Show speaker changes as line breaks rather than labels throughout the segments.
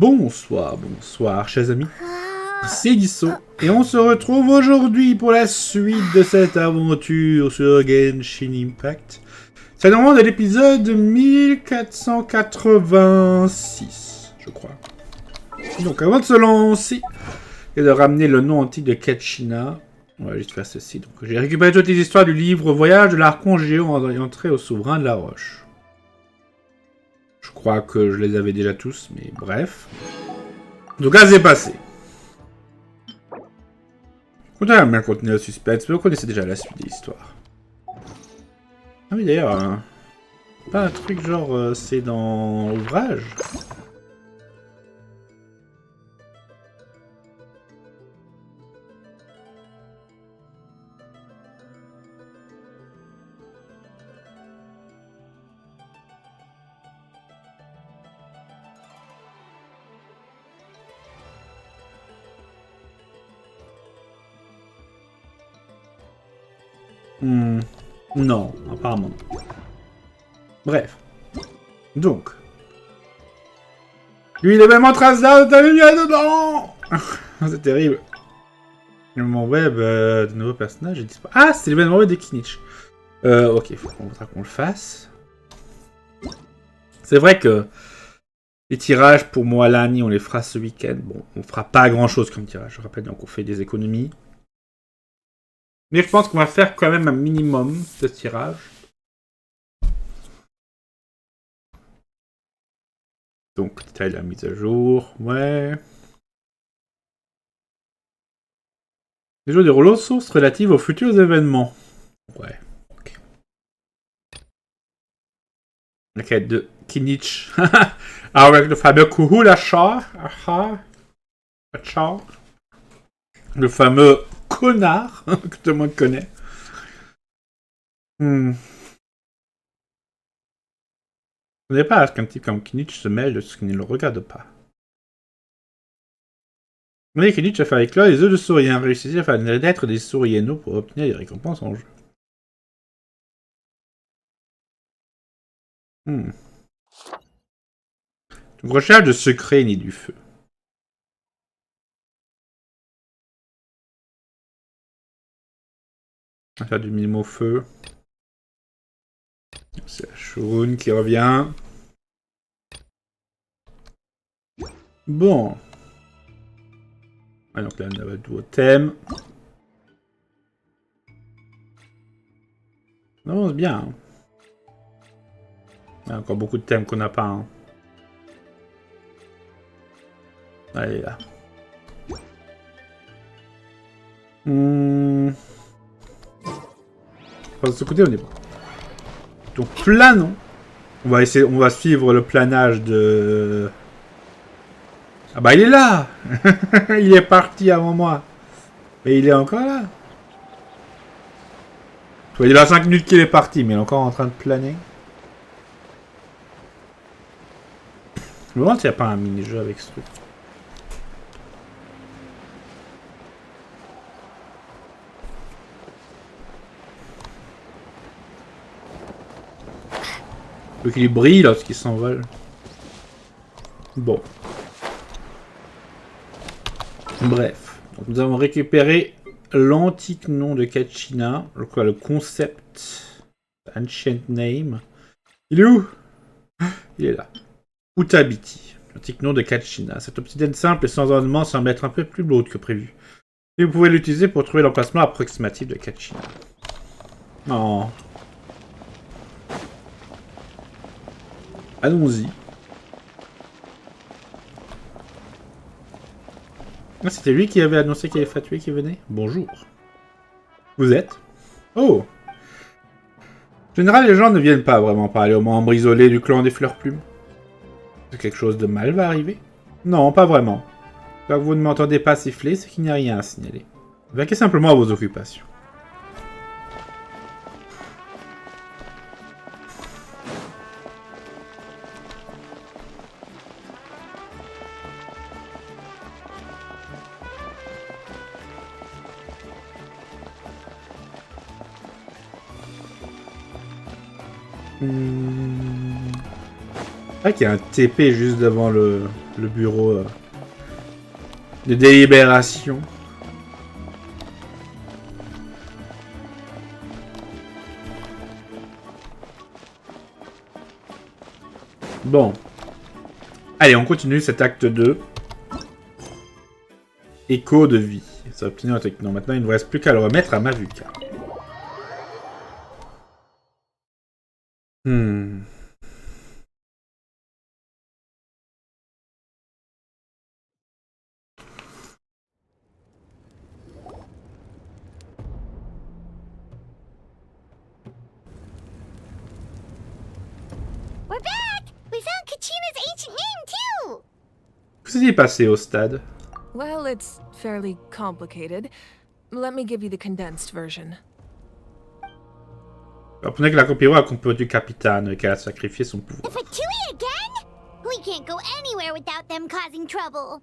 Bonsoir, bonsoir, chers amis. C'est Deaso, et on se retrouve aujourd'hui pour la suite de cette aventure sur Genshin Impact. C'est normalement de l'épisode 1486, je crois. Donc avant de se lancer et de ramener le nom antique de Kachina, on va juste faire ceci. Donc j'ai récupéré toutes les histoires du livre Voyage de l'archonge géant et entrée au souverain de la roche. Je crois que je les avais déjà tous, mais bref. En tout cas, c'est passé. On a bien continué le suspense, mais on connaissait déjà la suite de l'histoire. Ah oui, d'ailleurs, pas un truc genre, c'est dans l'ouvrage. Non, apparemment. Bref. Donc. Lui, il est même en trace d'art, t'as vu dedans. C'est terrible. L'événement web de nouveaux personnages est disponible. Ah, c'est l'événement web des Kinich. Ok, il faut qu'on le fasse. C'est vrai que les tirages, pour moi, l'année, on les fera ce week-end. Bon, on fera pas grand-chose comme tirage. Je rappelle, donc on fait des économies. Mais je pense qu'on va faire quand même un minimum de tirage. Donc, détail de la mise à jour. Ouais. Les jeux de ressources relatives aux futurs événements. Ouais. Ok. La quête de Kinich. Avec le fameux Kuhu, la char. Le fameux connard que tout le monde connaît. Je ne pas à ce qu'un type comme Kinich se mêle de ce qui ne le regarde pas. Mais Kinich a fait avec là les œufs de saurien. Réussissez à faire naître des saurienneaux pour obtenir des récompenses en jeu. Une recherche de secrets ni du feu. On va faire du mime au feu. C'est la Shurun qui revient. Bon. Ah, donc là, on a le nouveau thème. On avance bien. Hein. Il y a encore beaucoup de thèmes qu'on n'a pas. Hein. Allez, là. De ce côté, on est bon. Donc, planons. On va suivre le planage de... Ah bah, il est là. Il est parti avant moi. Mais il est encore là. Il y a 5 minutes qu'il est parti, mais il est encore en train de planer. Je me demande s'il n'y a pas un mini-jeu avec ce truc. Donc il brille lorsqu'il s'envole. Bon. Bref. Donc nous avons récupéré l'antique nom de Kachina. Le concept. Ancient name. Il est où? Il est là. Utabiti. L'antique nom de Kachina. Cette obsidienne simple et sans ornement semble être un peu plus lourde que prévu. Et vous pouvez l'utiliser pour trouver l'emplacement approximatif de Kachina. Oh. Allons-y. Ah, c'était lui qui avait annoncé qu'il y avait Fatui qui venait. Bonjour. Vous êtes? Oh. En général, les gens ne viennent pas vraiment parler aux membres isolés du clan des fleurs plumes. Est-ce que quelque chose de mal va arriver? Non, pas vraiment. Quand vous ne m'entendez pas siffler, c'est qu'il n'y a rien à signaler. Vaquez simplement à vos occupations. Ah, qu'il y a un TP juste devant le... le bureau de délibération. Bon. Allez, on continue cet acte 2. Écho de vie. Ça va obtenir un techno. Maintenant, il ne nous reste plus qu'à le remettre à Mavuika.
We're back! We found Kachina's ancient name, too!
Qu'est-ce qui s'est passé au stade?
Well, it's fairly complicated. Let me give you the condensed version.
Apprenez que la Compiro a combattu Capitaine et qu'elle a sacrifié son pouvoir.
The Fatui again? We can't go anywhere without them causing trouble.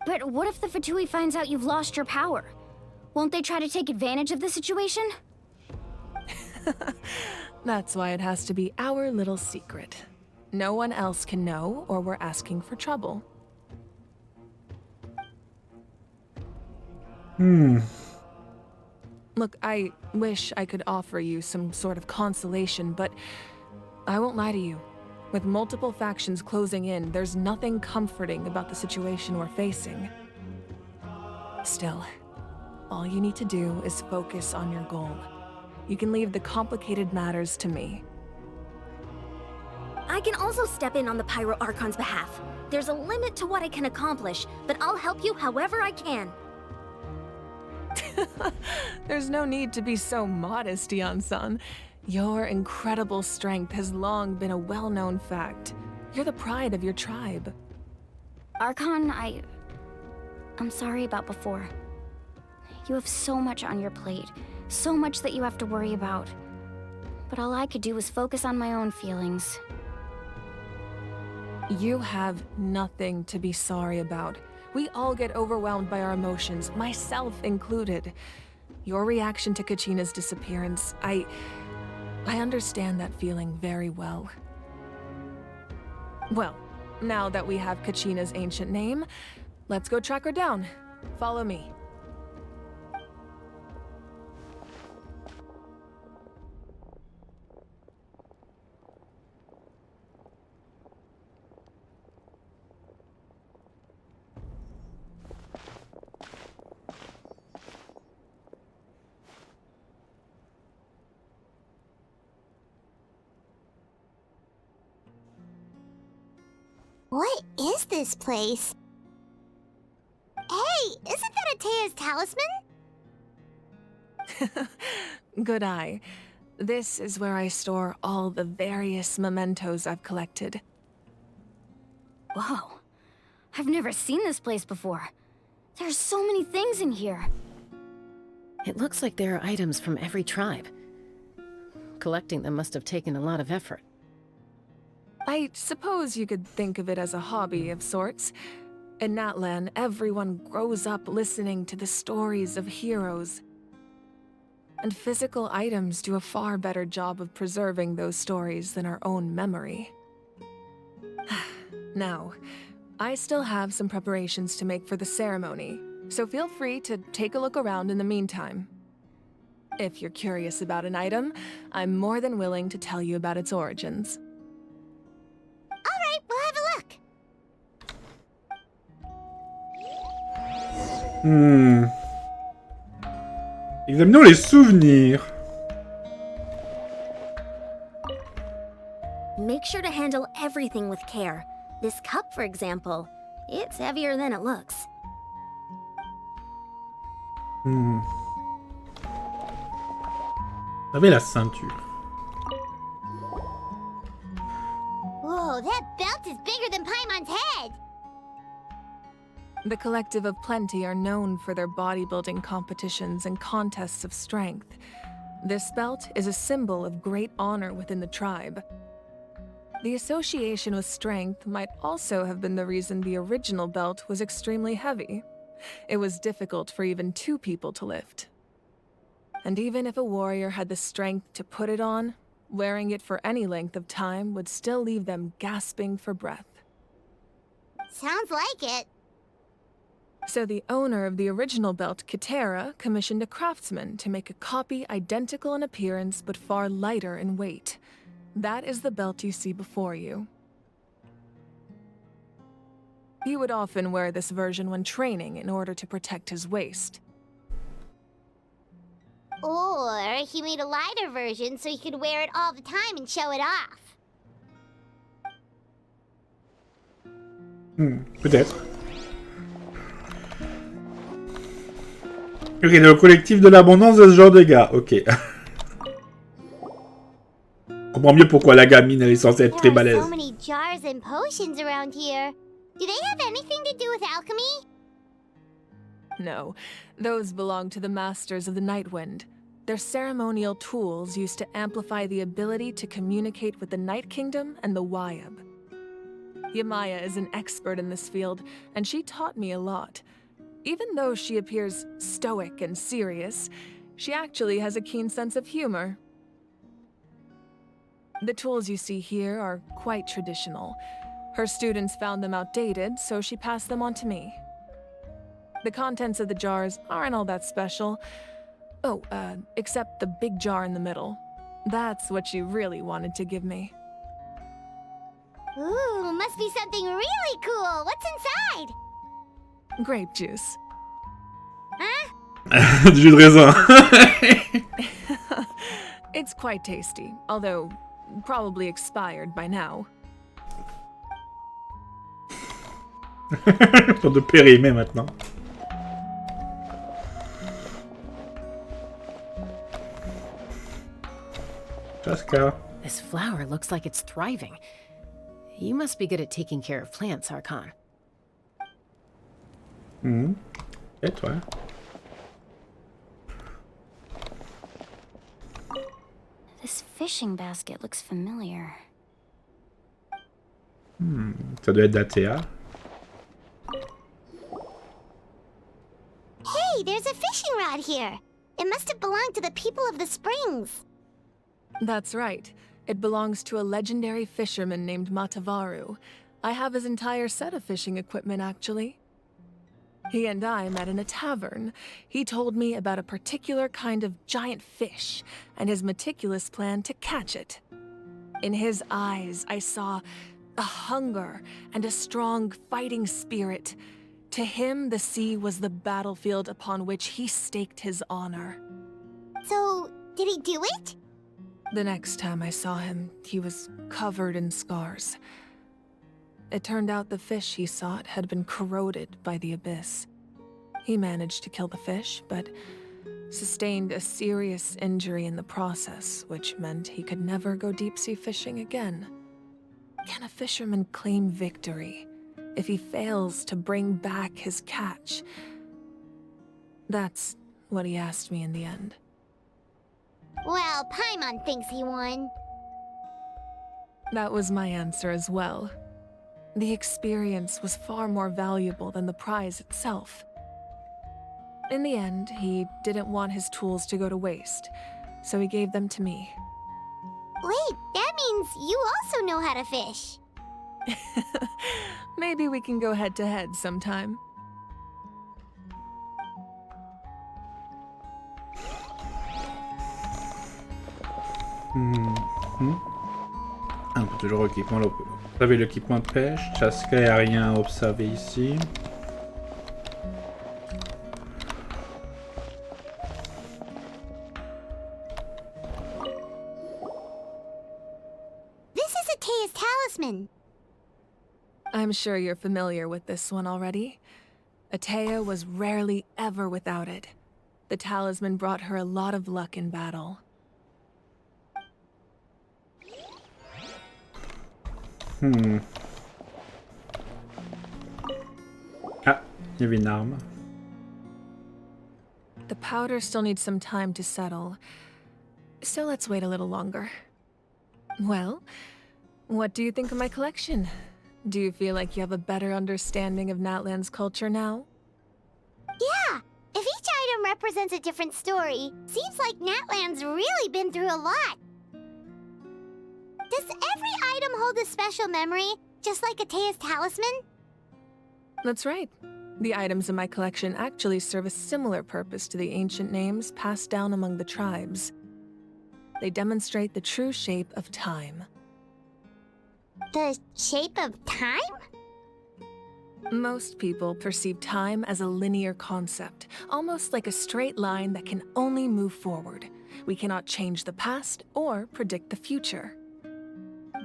But what if the Fatui finds out you've lost your power? Won't they try to take advantage of the situation?
That's why it has to be our little secret. No one else can know, or we're asking for trouble. Look, I wish I could offer you some sort of consolation, but I won't lie to you. With multiple factions closing in, there's nothing comforting about the situation we're facing. Still, all you need to do is focus on your goal. You can leave the complicated matters to me.
I can also step in on the Pyro Archon's behalf. There's a limit to what I can accomplish, but I'll help you however I can.
There's no need to be so modest, Yan-san. Your incredible strength has long been a well-known fact. You're the pride of your tribe.
Archon, I'm sorry about before. You have so much on your plate, so much that you have to worry about. But all I could do was focus on my own feelings.
You have nothing to be sorry about. We all get overwhelmed by our emotions, myself included. Your reaction to Kachina's disappearance, I understand that feeling very well. Well, now that we have Kachina's ancient name, let's go track her down. Follow me.
What is this place? Hey, isn't that Atea's talisman?
Good eye. This is where I store all the various mementos I've collected.
Whoa. I've never seen this place before. There's so many things in here.
It looks like there are items from every tribe. Collecting them must have taken a lot of effort.
I suppose you could think of it as a hobby of sorts. In Natlan, everyone grows up listening to the stories of heroes. And physical items do a far better job of preserving those stories than our own memory. Now, I still have some preparations to make for the ceremony, so feel free to take a look around in the meantime. If you're curious about an item, I'm more than willing to tell you about its origins.
Alright, we'll have a look.
Examinons les souvenirs.
Make sure to handle everything with care. This cup, for example, it's heavier than it looks.
Avait la ceinture.
Whoa, that belt is bigger than Paimon's head.
The Collective of Plenty are known for their bodybuilding competitions and contests of strength. This belt is a symbol of great honor within the tribe. The association with strength might also have been the reason the original belt was extremely heavy. It was difficult for even 2 people to lift. And even if a warrior had the strength to put it on, wearing it for any length of time would still leave them gasping for breath.
Sounds like it.
So the owner of the original belt, Katera, commissioned a craftsman to make a copy identical in appearance but far lighter in weight. That is the belt you see before you. He would often wear this version when training in order to protect his waist.
Or he made a lighter version so he could wear it all the time and show it off.
Peut-être. Ok, le collectif de l'abondance de ce genre de gars. Ok. On comprend mieux pourquoi la gamine elle est censée être très
There are
balèze.
so many jars and potions around here. Do they have anything to do with alchemy?
No, those belong to the Masters of the Nightwind. They're ceremonial tools used to amplify the ability to communicate with the Night Kingdom and the Wyab. Yamaya is an expert in this field, and she taught me a lot. Even though she appears stoic and serious, she actually has a keen sense of humor. The tools you see here are quite traditional. Her students found them outdated, so she passed them on to me. The contents of the jars aren't all that special. Oh, except the big jar in the middle. That's what she really wanted to give me.
Ooh, must be something really cool. What's inside?
Grape juice.
Huh?
Du jus de raisin.
It's quite tasty, although probably expired by now.
Pour de périmer maintenant. Chaska.
This flower looks like it's thriving. You must be good at taking care of plants, Archon.
Et toi?
This fishing basket looks familiar.
Ça doit être d'Atea.
Hey, there's a fishing rod here. It must have belonged to the people of the springs.
That's right. It belongs to a legendary fisherman named Matavaru. I have his entire set of fishing equipment, actually. He and I met in a tavern. He told me about a particular kind of giant fish and his meticulous plan to catch it. In his eyes, I saw a hunger and a strong fighting spirit. To him, the sea was the battlefield upon which he staked his honor.
So, did he do it?
The next time I saw him, he was covered in scars. It turned out the fish he sought had been corroded by the abyss. He managed to kill the fish, but sustained a serious injury in the process, which meant he could never go deep-sea fishing again. Can a fisherman claim victory if he fails to bring back his catch? That's what he asked me in the end.
Well, Paimon thinks he won.
That was my answer as well. The experience was far more valuable than the prize itself. In the end, he didn't want his tools to go to waste, so he gave them to me.
Wait, that means you also know how to fish.
Maybe we can go head-to-head sometime.
Ah, on peut toujours équipement. Vous avez l'équipement de pêche. Chaska, il n'y a rien à observer ici.
This is Atea's talisman.
I'm sure you're familiar with this one already. Atea was rarely ever without it. The talisman brought her a lot of luck in battle.
Ah, il y avait une arme.
The powder still needs some time to settle, so let's wait a little longer. Well, what do you think of my collection? Do you feel like you have a better understanding of Natlan's culture now?
Yeah, if each item represents a different story, seems like Natlan's really been through a lot. Does every item hold a special memory, just like Atea's talisman?
That's right. The items in my collection actually serve a similar purpose to the ancient names passed down among the tribes. They demonstrate the true shape of time.
The shape of time?
Most people perceive time as a linear concept, almost like a straight line that can only move forward. We cannot change the past or predict the future.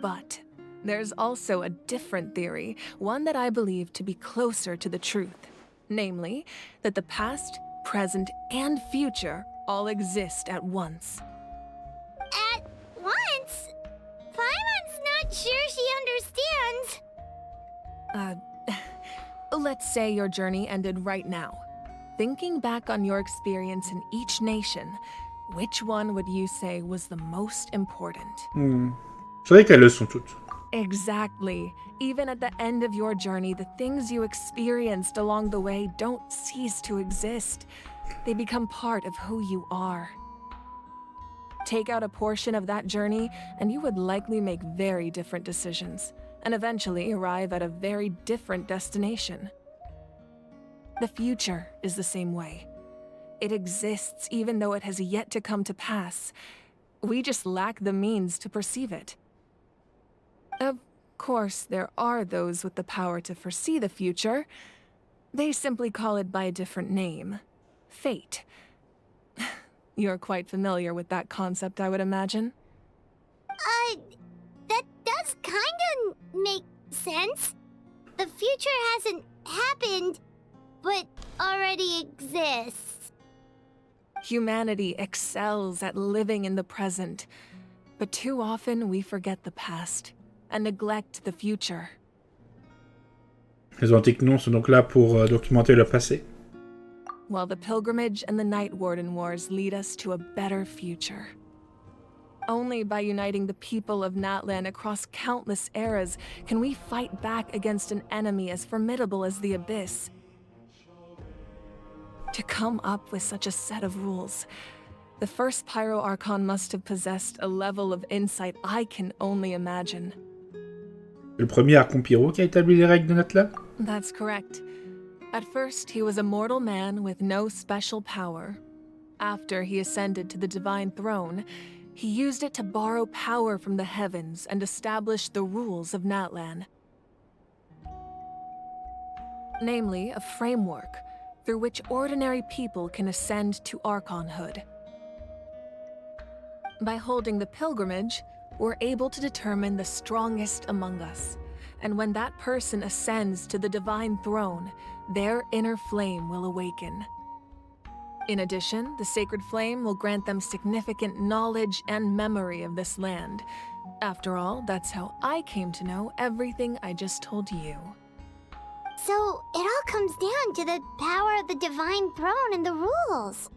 But there's also a different theory, one that I believe to be closer to the truth. Namely, that the past, present, and future all exist at once.
At once? Paimon's not sure she understands.
Let's say your journey ended right now. Thinking back on your experience in each nation, which one would you say was the most important?
C'est vrai qu'elles le sont toutes.
Exactly. Even at the end of your journey, the things you experienced along the way don't cease to exist. They become part of who you are. Take out a portion of that journey, and you would likely make very different decisions, and eventually arrive at a very different destination. The future is the same way. It exists even though it has yet to come to pass. We just lack the means to perceive it. Of course, there are those with the power to foresee the future. They simply call it by a different name. Fate. You're quite familiar with that concept, I would imagine.
That does kinda make sense. The future hasn't happened, but already exists.
Humanity excels at living in the present, but too often we forget the past and neglect the future.
Les antiques noms sont donc là pour documenter le passé.
While the pilgrimage and the Night Warden Wars lead us to a better future. Only by uniting the people of Natlan across countless eras can we fight back against an enemy as formidable as the Abyss. To come up with such a set of rules, the first Pyro Archon must have possessed a level of insight I can only imagine.
Le premier Archon Pyro qui a établi les règles de Natlan?
That's correct. At first, he was a mortal man with no special power. After he ascended to the Divine Throne, he used it to borrow power from the heavens and establish the rules of Natlan. Namely, a framework through which ordinary people can ascend to Archonhood. By holding the pilgrimage, we're able to determine the strongest among us, and when that person ascends to the Divine Throne, their inner flame will awaken. In addition, the sacred flame will grant them significant knowledge and memory of this land. After all, that's how I came to know everything I just told you.
So, it all comes down to the power of the Divine Throne and the rules.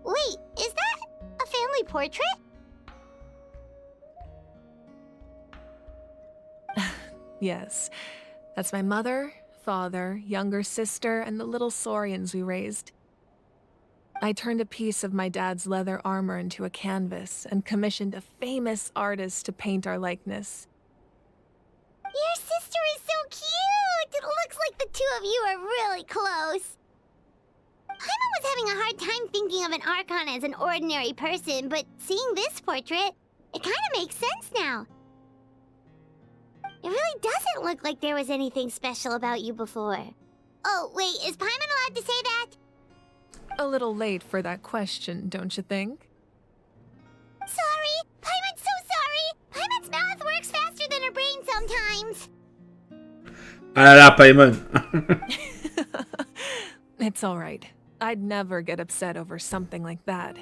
Wait, is that a family portrait?
Yes, that's my mother, father, younger sister, and the little saurians we raised. I turned a piece of my dad's leather armor into a canvas and commissioned a famous artist to paint our likeness.
Your sister is so cute! It looks like the two of you are really close. Paimon was having a hard time thinking of an Archon as an ordinary person, but seeing this portrait, it kind of makes sense now. It really doesn't look like there was anything special about you before. Oh, wait, is Paimon allowed to say that?
A little late for that question, don't you think?
Sorry! Paimon's so sorry! Paimon's mouth works faster than her brain sometimes.
Ah là là, Paimon.
It's all right. I'd never get upset over something like that.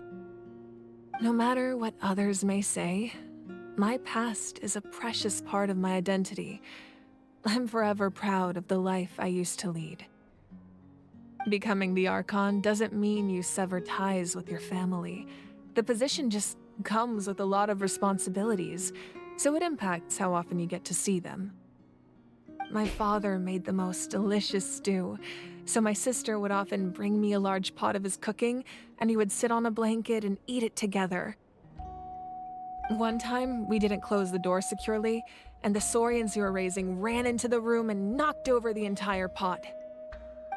No matter what others may say, my past is a precious part of my identity. I'm forever proud of the life I used to lead. Becoming the Archon doesn't mean you sever ties with your family. The position just comes with a lot of responsibilities, so it impacts how often you get to see them. My father made the most delicious stew, so my sister would often bring me a large pot of his cooking, and we would sit on a blanket and eat it together. One time, we didn't close the door securely, and the saurians you were raising ran into the room and knocked over the entire pot.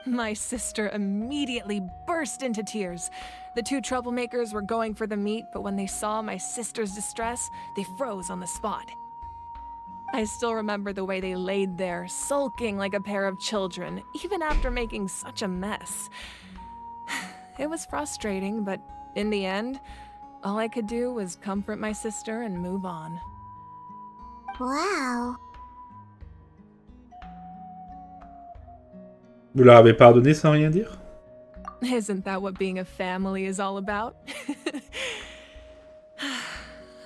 My sister immediately burst into tears. The two troublemakers were going for the meat, but when they saw my sister's distress, they froze on the spot. I still remember the way they laid there, sulking like a pair of children, even after making such a mess. It was frustrating, but in the end, all I could do was comfort my sister and move on.
Wow.
Vous leur avez pardonné sans rien dire?
Isn't that what being a family is all about?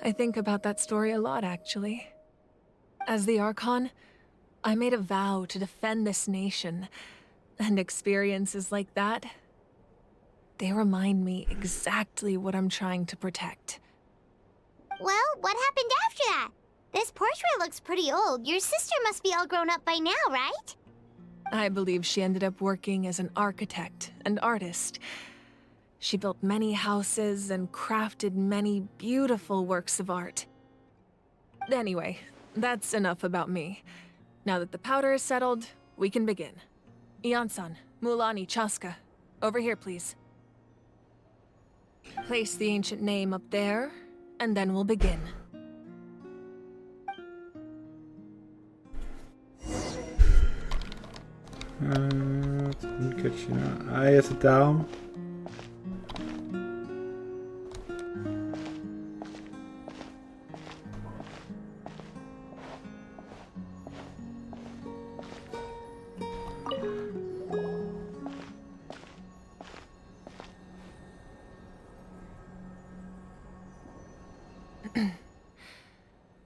I think about that story a lot, actually. As the Archon, I made a vow to defend this nation, and experiences like that, they remind me exactly what I'm trying to protect.
Well, what happened after that? This portrait looks pretty old. Your sister must be all grown up by now, right?
I believe she ended up working as an architect and artist. She built many houses and crafted many beautiful works of art. Anyway, that's enough about me. Now that the powder is settled, we can begin. Ian-san, Mulani, Chaska, over here, please. Place the ancient name up there, and then we'll begin.
Kachina. Ah, il y a cette arme.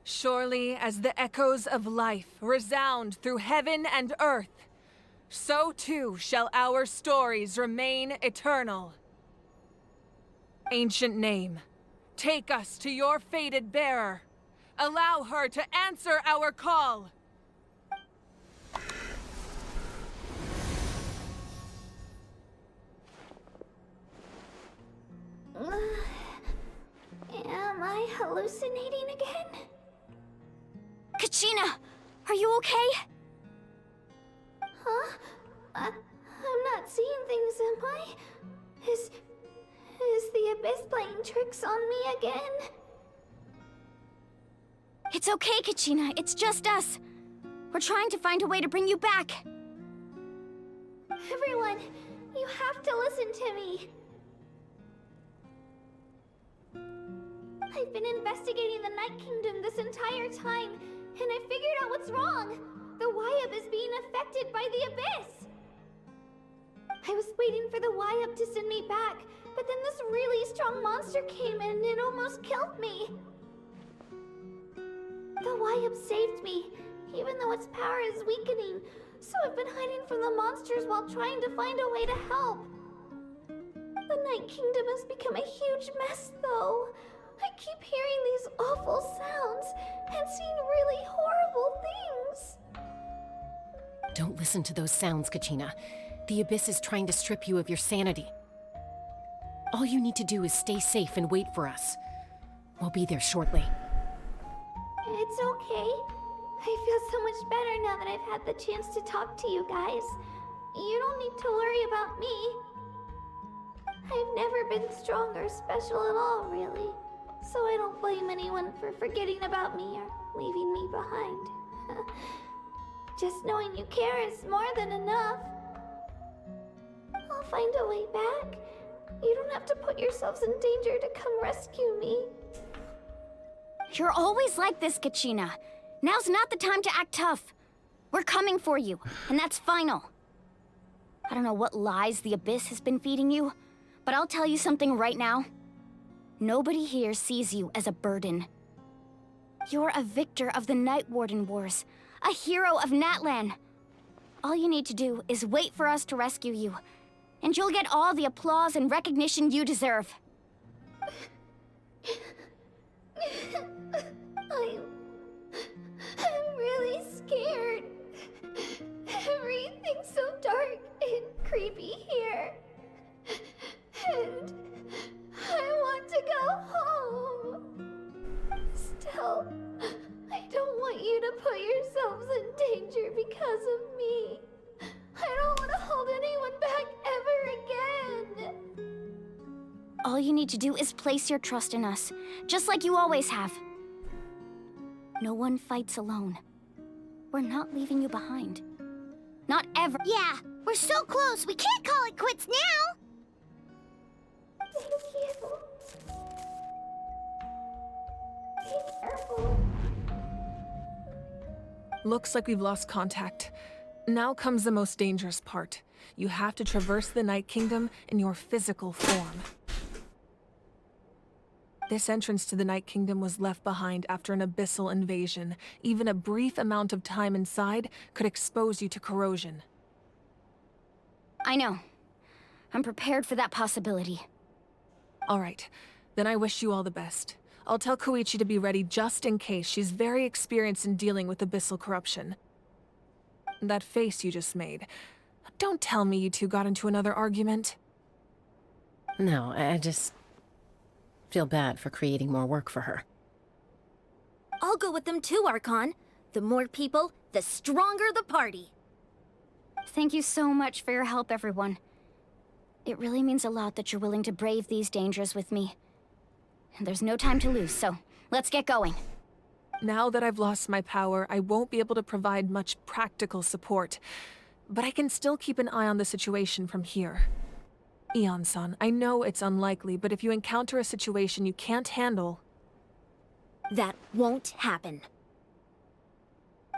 Surely as the echoes of life resound through heaven and earth, so too shall our stories remain eternal. Ancient name, take us to your fated bearer. Allow her to answer our call.
Am I hallucinating again?
Kachina, are you okay?
Huh? I'm not seeing things, am I? Is the Abyss playing tricks on me again?
It's okay, Kachina. It's just us. We're trying to find a way to bring you back.
Everyone, you have to listen to me. I've been investigating the Night Kingdom this entire time, and I figured out what's wrong. The Wyab is being affected by the Abyss. I was waiting for the Wyab to send me back, but then this really strong monster came in and it almost killed me. The Wyab saved me, even though its power is weakening, so I've been hiding from the monsters while trying to find a way to help. The Night Kingdom has become a huge mess, though. I keep hearing these awful sounds and seeing really horrible things.
Don't listen to those sounds, Kachina. The Abyss is trying to strip you of your sanity. All you need to do is stay safe and wait for us. We'll be there shortly.
It's okay. I feel so much better now that I've had the chance to talk to you guys. You don't need to worry about me. I've never been strong or special at all, really. So I don't blame anyone for forgetting about me or leaving me behind. Just knowing you care is more than enough. I'll find a way back. You don't have to put yourselves in danger to come rescue me.
You're always like this, Kachina. Now's not the time to act tough. We're coming for you, and that's final. I don't know what lies the Abyss has been feeding you, but I'll tell you something right now. Nobody here sees you as a burden. You're a victor of the Night Warden Wars, a hero of Natlan. All you need to do is wait for us to rescue you, and you'll get all the applause and recognition you deserve.
I'm really scared. Everything's so dark and creepy here. And I want to go home. Still, I don't want you to put
all you need to do is place your trust in us, just like you always have. No one fights alone. We're not leaving you behind. Not ever.
Yeah, we're so close, we can't call it quits now!
Looks like we've lost contact. Now comes the most dangerous part. You have to traverse the Night Kingdom in your physical form. This entrance to the Night Kingdom was left behind after an abyssal invasion. Even a brief amount of time inside could expose you to corrosion.
I know. I'm prepared for that possibility.
All right, then I wish you all the best. I'll tell Koichi to be ready just in case. She's very experienced in dealing with abyssal corruption. That face you just made. Don't tell me you two got into another argument.
No, I just feel bad for creating more work for her.
I'll go with them too, Archon. The more people, the stronger the party.
Thank you so much for your help, everyone. It really means a lot that you're willing to brave these dangers with me. And there's no time to lose, so let's get going.
Now that I've lost my power, I won't be able to provide much practical support. But I can still keep an eye on the situation from here. Eon-san, I know it's unlikely, but if you encounter a situation you can't handle...
That won't happen.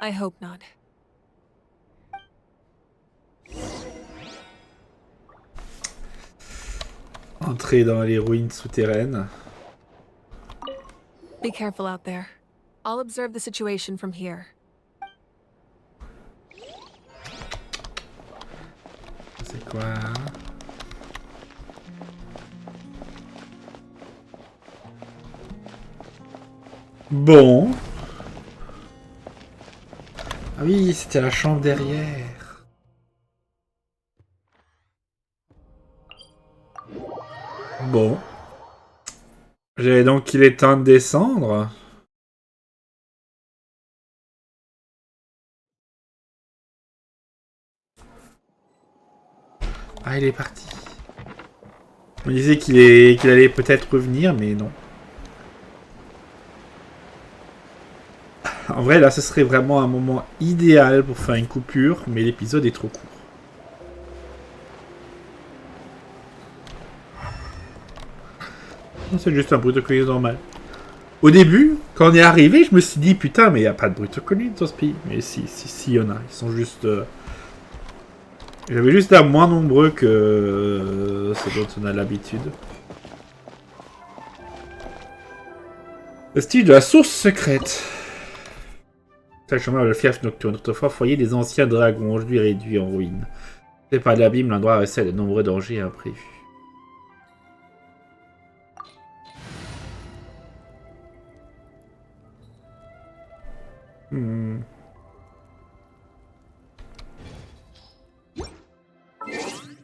I hope not.
Entrer dans les ruines souterraines.
Be careful out there. I'll observe the situation from here.
C'est quoi? Bon. Ah oui, c'était la chambre derrière. Bon. J'avais donc qu'il est temps de descendre. Ah, il est parti. On disait qu'il allait peut-être revenir, mais non. En vrai, là, ce serait vraiment un moment idéal pour faire une coupure, mais l'épisode est trop court. C'est juste un brutoconius normal. Au début, quand on est arrivé, je me suis dit, putain, mais il n'y a pas de brutoconius dans ce pays. Mais si, il y en a. Ils sont juste... J'avais juste l'air moins nombreux que ce dont on a l'habitude. Le style de la source secrète. C'est le chemin le Fief Nocturne, autrefois foyer des anciens dragons, aujourd'hui réduit en ruine. C'est par l'abîme, l'endroit recèle de nombreux dangers imprévus.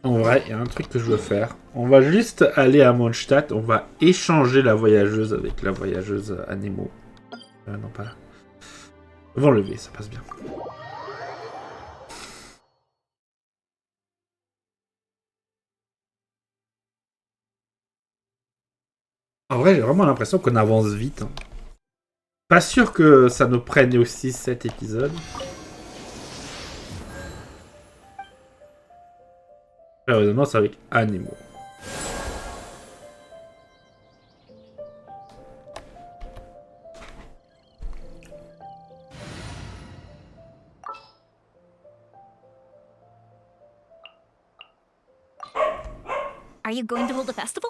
En vrai, il y a un truc que je veux faire. On va juste aller à Mondstadt, on va échanger la voyageuse avec la voyageuse à Nemo. Non, pas là. Vent levé, ça passe bien. En vrai, j'ai vraiment l'impression qu'on avance vite. Hein. Pas sûr que ça nous prenne aussi cet épisode. Heureusement, c'est avec Anemo.
Are you going to hold a festival?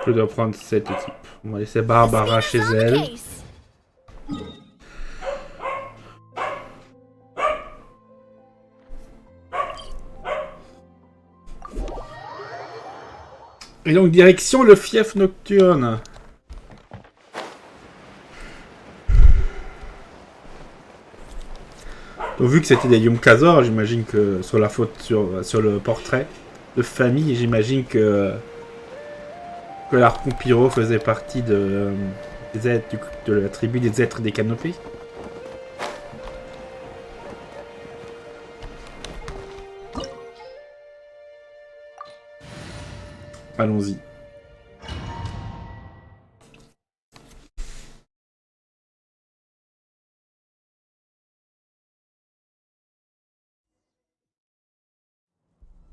Je dois prendre cette équipe. On va laisser Barbara chez elle. Et donc direction le Fief Nocturne. Donc vu que c'était des Yumkazor, j'imagine que sur la faute sur le portrait de famille, j'imagine que l'Archon Pyro faisait partie de la tribu des êtres des canopées. Allons-y.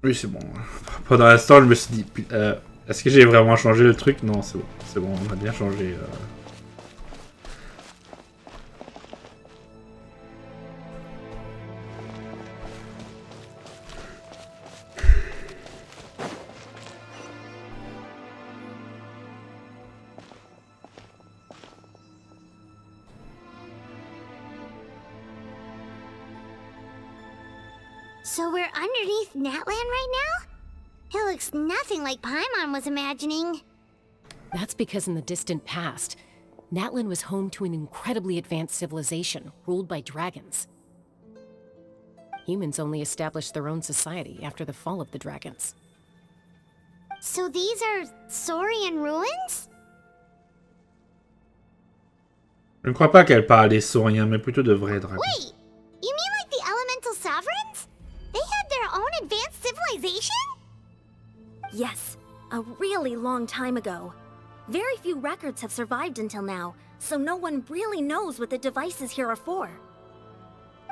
Oui, c'est bon. Pendant l'instant, je me suis dit, est-ce que j'ai vraiment changé le truc? Non, c'est bon. C'est bon, on a bien changé.
So we're underneath Natland right now? It looks nothing like Paimon was imagining.
That's because in the distant past, Natlan was home to an incredibly advanced civilization ruled by dragons. Humans only established their own society after the fall of the dragons.
So these are Saurian ruins?
Je ne crois pas qu'elle parle des sauriens, mais plutôt de vrais dragons.
Wait, you mean like the elemental sovereigns? They had their own advanced civilization?
Yes, a really long time ago. Very few records have survived until now, so no one really knows what the devices here are for.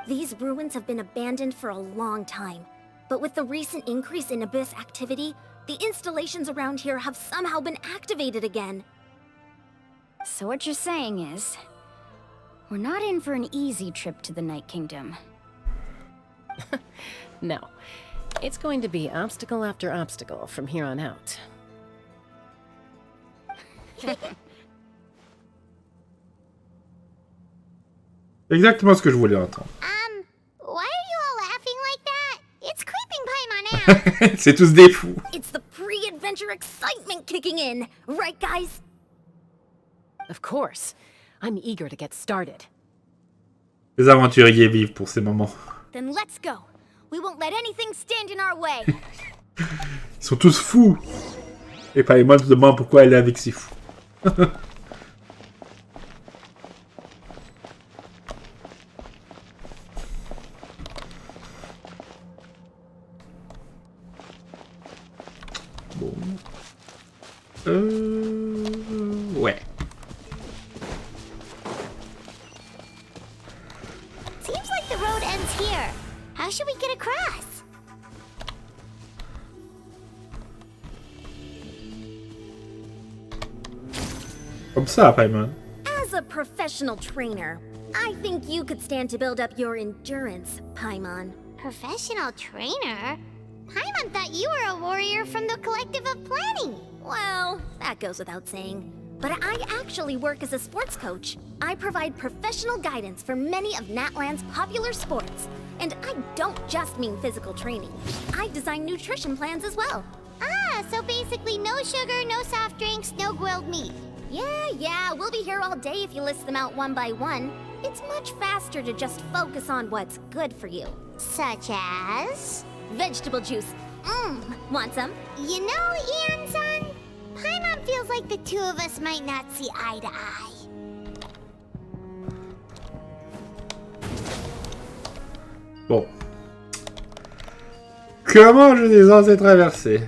These ruins have been abandoned for a long time, but with the recent increase in Abyss activity, the installations around here have somehow been activated again.
So what you're saying is, we're not in for an easy trip to the Night Kingdom.
No. It's going to be obstacle after obstacle from here on out.
Exactement ce que je voulais entendre.
Why are you all laughing like that? It's creeping Paimon out.
C'est tous des fous.
It's the pre-adventure excitement kicking in, right guys?
Of course. I'm eager to get started.
Les aventuriers vivent pour ces moments.
Then let's go. We won't let anything stand in our way.
Ils sont tous fous. Et Paimon se demande pourquoi elle est avec ces fous. Bon. Ouais.
Seems like the road ends here. How should we get across?
Comme ça, Paimon.
As a professional trainer, I think you could stand to build up your endurance, Paimon.
Professional trainer? Paimon thought you were a warrior from the Collective of Planning.
Well, that goes without saying. But I actually work as a sports coach. I provide professional guidance for many of Natland's popular sports. And I don't just mean physical training. I design nutrition plans as well.
Ah, so basically no sugar, no soft drinks, no grilled meat.
Yeah, we'll be here all day if you list them out one by one. It's much faster to just focus on what's good for you.
Such as?
Vegetable juice. Want some?
You know, Ian-san, Paimon feels like the two of us might not see eye to eye.
Bon. Comment je suis censé traverser?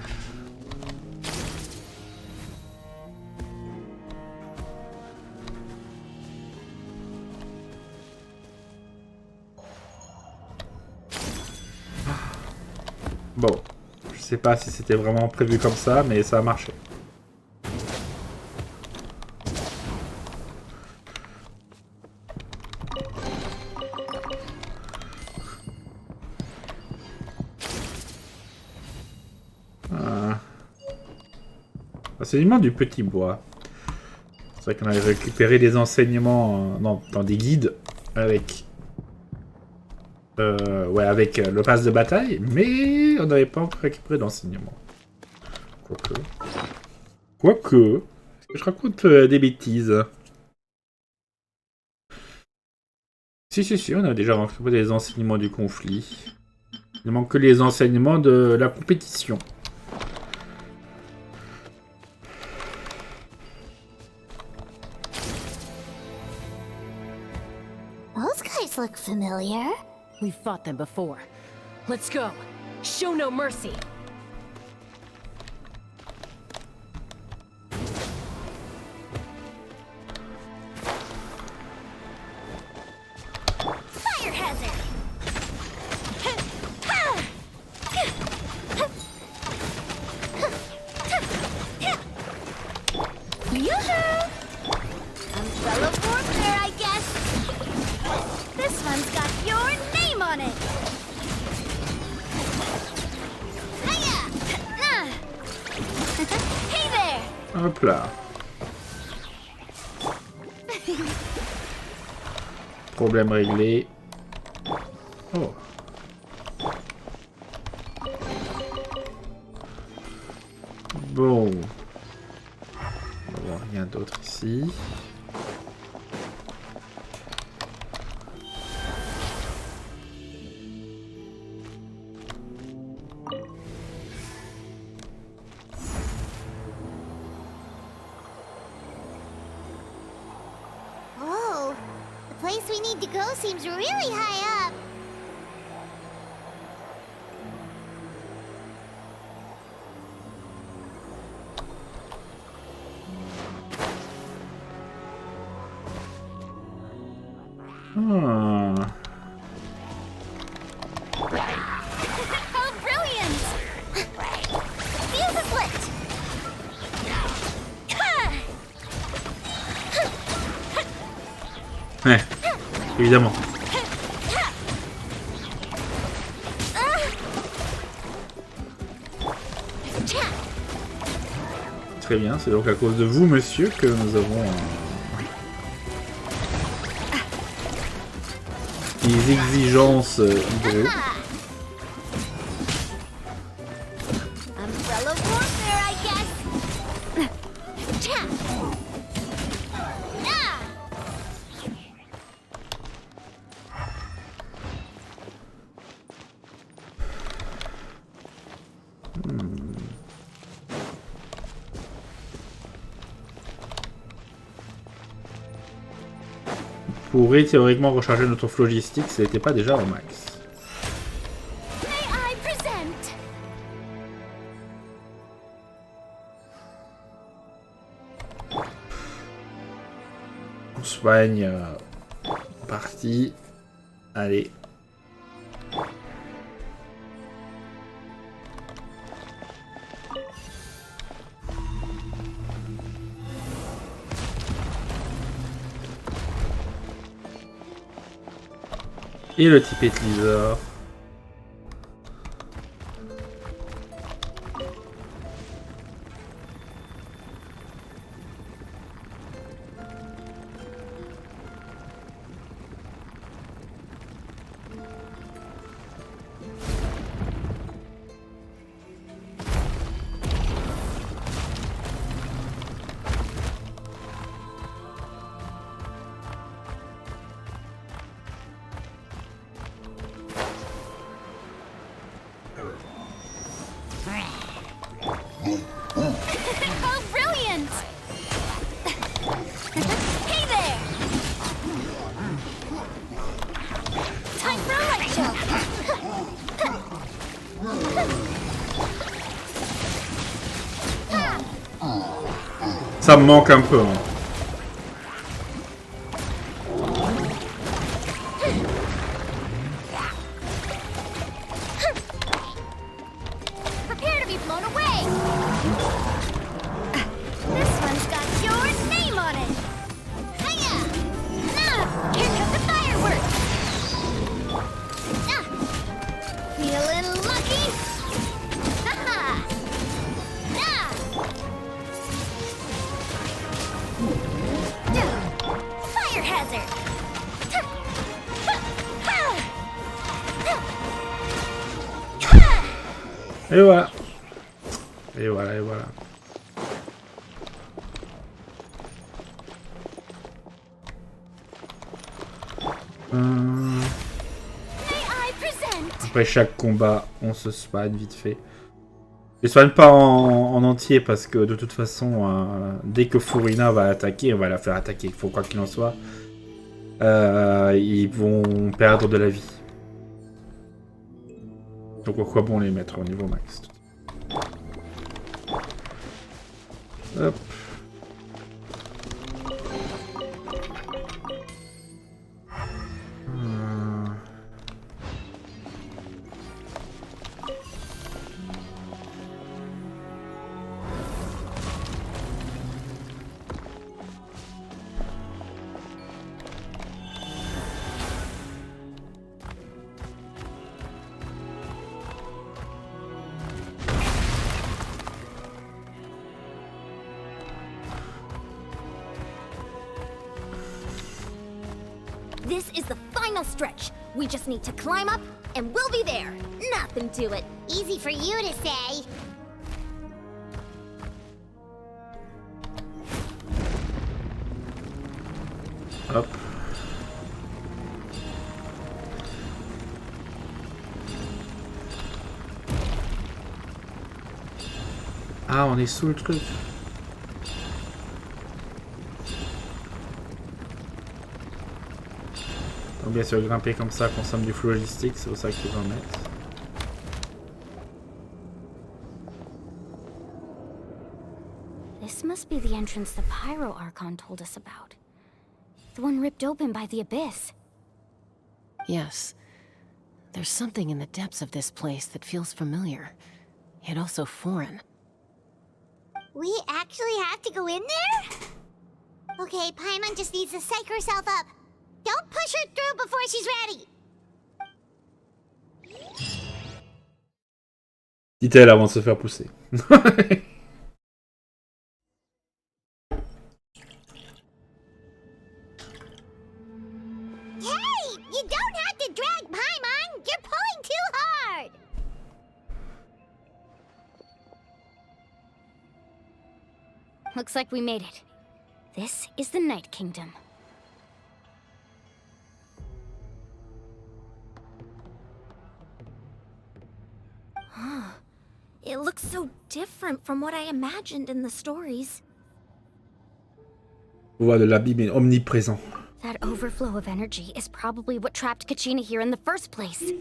Bon. Je sais pas si c'était vraiment prévu comme ça, mais ça a marché. Enseignement du petit bois. C'est vrai qu'on avait récupéré des enseignements dans des guides avec avec le pass de bataille, mais on n'avait pas encore récupéré d'enseignements. Quoique, est-ce que je raconte des bêtises? Si, on a déjà récupéré des enseignements du conflit. Il ne manque que les enseignements de la compétition.
Those guys look familiar.
We've fought them before. Let's go. Show no mercy.
Umbrella warfare, I guess. This one's got your name on it. Hiya! Hey there!
Hop là. Problème réglé. Oh. Bon. On va voir rien d'autre ici.
Whoa, the place we need to go seems really high up.
Ah.
How brilliant! Fuse is lit!
Ouais, évidemment. Très bien, c'est donc à cause de vous, monsieur, que nous avons des exigences hydro.
Umbrella warfare, I guess.
On pourrait théoriquement recharger notre phlogistique si elle n'était pas déjà au max.
May I present?
On soigne. Parti. Allez. Et le type utiliseur.
How brilliant! Hey there! Time for a light show!
Ça me manque un peu. Hein.
Prepare to be blown away! This one's got your name on it! Hiya! Here come the fireworks! Feeling lucky? Haha! Fire hazard!
Et voilà. Et voilà, et voilà.
May I present?
Après chaque combat, on se soigne vite fait. Je ne soigne pas en entier parce que de toute façon, dès que Furina va attaquer, on va la faire attaquer. Il faut quoi qu'il en soit. Ils vont perdre de la vie. Donc à quoi bon les mettre au niveau max? Hop.
This is the final stretch. We just need to climb up, and we'll be there. Nothing to it.
Easy for you to say.
Hop. Ah, on est sous le truc. Donc bien sûr, grimper comme ça consomme du flou logistique, c'est pour ça qu'il faut en mettre.
This must be the entrance the Pyro Archon told us about. The one ripped open by the Abyss.
Yes. There's something in the depths of this place that feels familiar, yet also foreign.
We actually have to go in there? Okay, Paimon just needs to psych herself up. Don't push her through before she's ready.
Dit-elle avant de se faire pousser.
Hey, you don't have to drag Paimon. You're pulling too hard.
Looks like we made it. This is the Night Kingdom.
It looks so different from what I imagined in the stories.
Pouvoir de l'abîme est omniprésent.
That overflow of energy is probably what trapped Kachina here in the first place.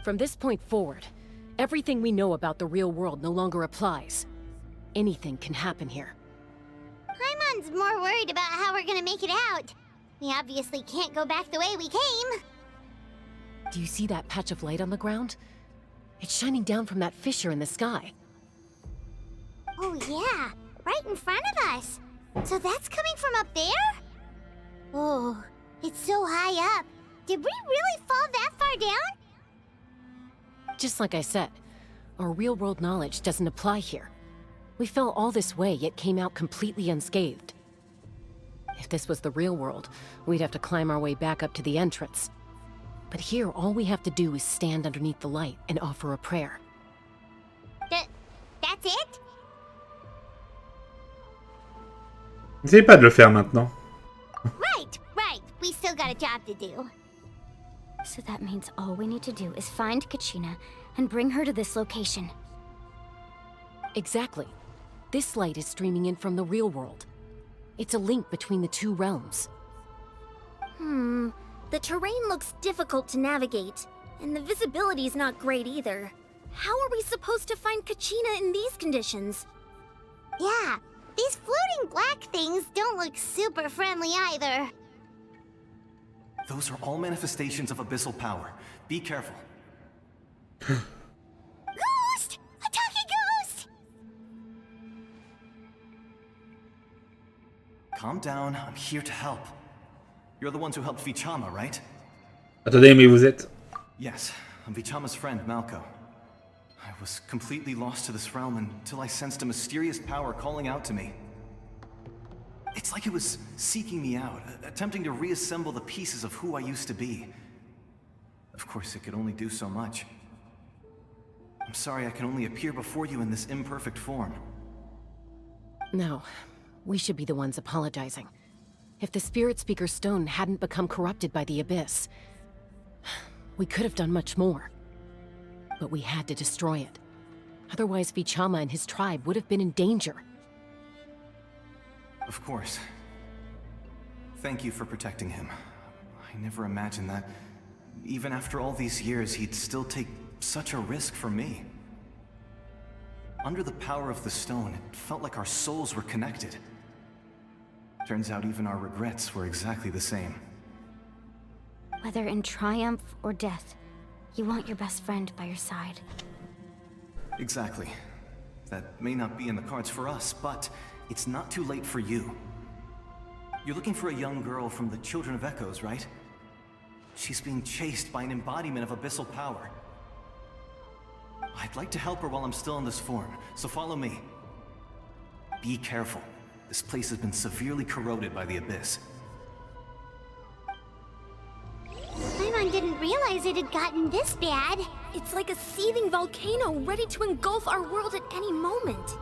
From this point forward, everything we know about the real world no longer applies. Anything can happen here.
Paimon's more worried about how we're gonna make it out. We obviously can't go back the way we came.
Do you see that patch of light on the ground? It's shining down from that fissure in the sky.
Oh yeah, right in front of us. So that's coming from up there? Oh, it's so high up. Did we really fall that far down?
Just like I said, our real-world knowledge doesn't apply here. We fell all this way, yet came out completely unscathed. If this was the real world, we'd have to climb our way back up to the entrance. But here, all we have to do is stand underneath the light and offer a prayer.
That's it?
N'essayez pas de le faire maintenant.
Right. We still got a job to do.
So that means all we need to do is find Kachina and bring her to this location.
Exactly. This light is streaming in from the real world. It's a link between the two realms.
The terrain looks difficult to navigate, and the visibility's not great either. How are we supposed to find Kachina in these conditions?
Yeah, these floating black things don't look super friendly either.
Those are all manifestations of abyssal power. Be careful.
Ghost! A talking ghost!
Calm down, I'm here to help. You're the ones who helped Vichama, right?
Attendez, mais vous êtes...
Yes, I'm Vichama's friend, Malko. I was completely lost to this realm until I sensed a mysterious power calling out to me. It's like it was seeking me out, attempting to reassemble the pieces of who I used to be. Of course, it could only do so much. I'm sorry I can only appear before you in this imperfect form.
No, we should be the ones apologizing. If the Spirit Speaker's stone hadn't become corrupted by the Abyss, we could have done much more. But we had to destroy it. Otherwise, Vichama and his tribe would have been in danger.
Of course. Thank you for protecting him. I never imagined that, even after all these years, he'd still take such a risk for me. Under the power of the stone, it felt like our souls were connected. Turns out even our regrets were exactly the same.
Whether in triumph or death, you want your best friend by your side.
Exactly. That may not be in the cards for us, but it's not too late for you. You're looking for a young girl from the Children of Echoes, right? She's being chased by an embodiment of abyssal power. I'd like to help her while I'm still in this form, so follow me. Be careful. This place has been severely corroded by the Abyss.
Archon didn't realize it had gotten this bad.
It's like a seething volcano ready to engulf our world at any moment.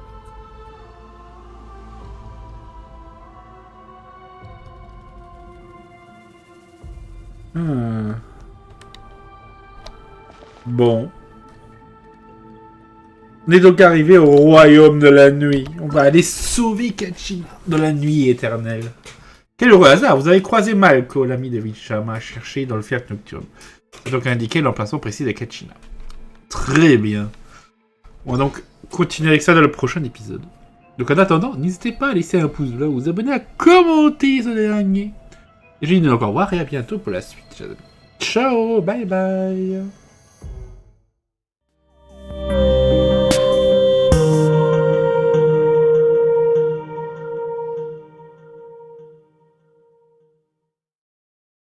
Bon. On est donc arrivé au royaume de la nuit. On va aller sauver Kachina de la nuit éternelle. Quel heureux hasard, vous avez croisé Malko, l'ami de Vichama, cherché dans le Fief Nocturne. Il a donc indiqué l'emplacement précis de Kachina. Très bien. On va donc continuer avec ça dans le prochain épisode. Donc en attendant, n'hésitez pas à laisser un pouce bleu, vous abonner, à commenter ce dernier. Et je vous dis donc au revoir et à bientôt pour la suite. Ciao, bye bye.